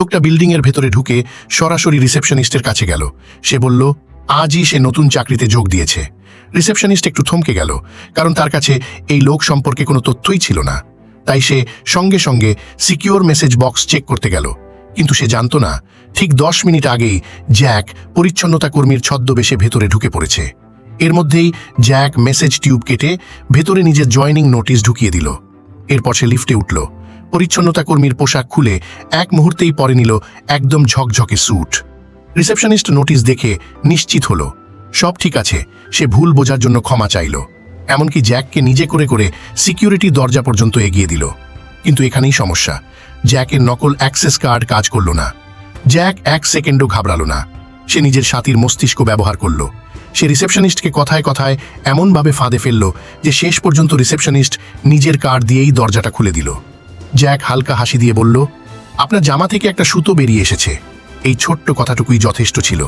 লোকটা বিল্ডিংয়ের ভেতরে ঢুকে সরাসরি রিসেপশনিস্টের কাছে গেল। সে বলল আজই সে নতুন চাকরিতে যোগ দিয়েছে। রিসেপশনিস্ট একটু থমকে গেল, কারণ তার কাছে এই লোক সম্পর্কে কোনো তথ্যই ছিল না। তাই সে সঙ্গে সঙ্গে সিকিউর মেসেজ বক্স চেক করতে গেল। কিন্তু সে জানত না, ঠিক 10 মিনিট আগেই জ্যাক পরিচ্ছন্নতা কর্মীর ছদ্মবেশে ভেতরে ঢুকে পড়েছে। এর মধ্যেই জ্যাক মেসেজ টিউব কেটে ভেতরে নিজের জয়নিং নোটিশ ঢুকিয়ে দিল। এরপর সে লিফটে উঠল। পরিচ্ছন্নতা কর্মীর পোশাক খুলে এক মুহূর্তেই পরে নিল একদম ঝকঝকে স্যুট। রিসেপশনিস্ট নোটিশ দেখে নিশ্চিত হলো সব ঠিক আছে। সে ভুল বোঝার জন্য ক্ষমা চাইল, এমনকি জ্যাককে নিজে করে করে সিকিউরিটি দরজা পর্যন্ত এগিয়ে দিল। কিন্তু এখানেই সমস্যা, জ্যাকের নকল অ্যাক্সেস কার্ড কাজ করল না। জ্যাক 1 সেকেন্ডও ঘাবড়ালো না। সে নিজের সাথীর মস্তিষ্ক ব্যবহার করল। সে রিসেপশনিস্টকে কথায় কথায় এমনভাবে ফাঁদে ফেলল যে শেষ পর্যন্ত রিসেপশনিস্ট নিজের কার্ড দিয়েই দরজাটা খুলে দিল। জ্যাক হালকা হাসি দিয়ে বলল, আপনার জামা থেকে একটা সুতো বেরিয়ে এসেছে। এই ছোট্ট কথাটুকুই যথেষ্ট ছিল।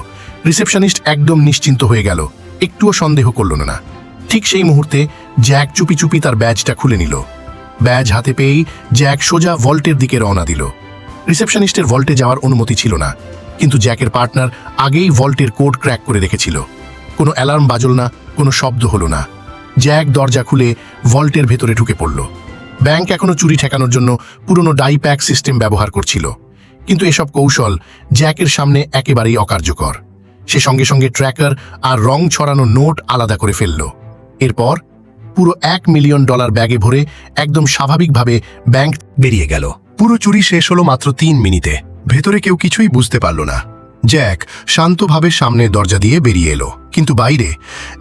রিসেপশনিস্ট একদম নিশ্চিন্ত হয়ে গেল, একটুও সন্দেহ করল না। ঠিক সেই মুহূর্তে জ্যাক চুপি চুপি তার ব্যাজটা খুলে নিল। ব্যাজ হাতে পেয়েই জ্যাক সোজা ভল্টের দিকে রওনা দিল। রিসেপশনিস্টের ভল্টে যাওয়ার অনুমতি ছিল না, কিন্তু জ্যাকের পার্টনার আগেই ভল্টের কোড ক্র্যাক করে রেখেছিল। কোনো অ্যালার্ম বাজল না, কোনো শব্দ হলো না। জ্যাক দরজা খুলে ভল্টের ভেতরে ঢুকে পড়ল। ব্যাংক এখনো চুরি ঠেকানোর জন্য পুরনো ডাইপ্যাক সিস্টেম ব্যবহার করছিল, কিন্তু এসব কৌশল জ্যাকের সামনে একেবারেই অকার্যকর। সে সঙ্গে সঙ্গে ট্র্যাকার আর রং ছড়ানো নোট আলাদা করে ফেলল। এরপর পুরো $1 মিলিয়ন ব্যাগে ভরে একদম স্বাভাবিকভাবে ব্যাংক বেরিয়ে গেল। পুরো চুরি শেষ হলো মাত্র 3 মিনিটে। ভেতরে কেউ কিছুই বুঝতে পারল না। জ্যাক শান্তভাবে সামনের দরজা দিয়ে বেরিয়ে এলো, কিন্তু বাইরে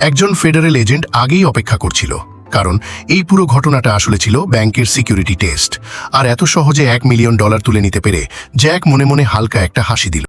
একজন ফেডারেল এজেন্ট আগেই অপেক্ষা করছিল। কারণ এই পুরো ঘটনাটা আসলে ছিল ব্যাংকের সিকিউরিটি টেস্ট। আর এত সহজে $1 মিলিয়ন তুলে নিতে পেরে জ্যাক মনে মনে হালকা একটা হাসি দিল।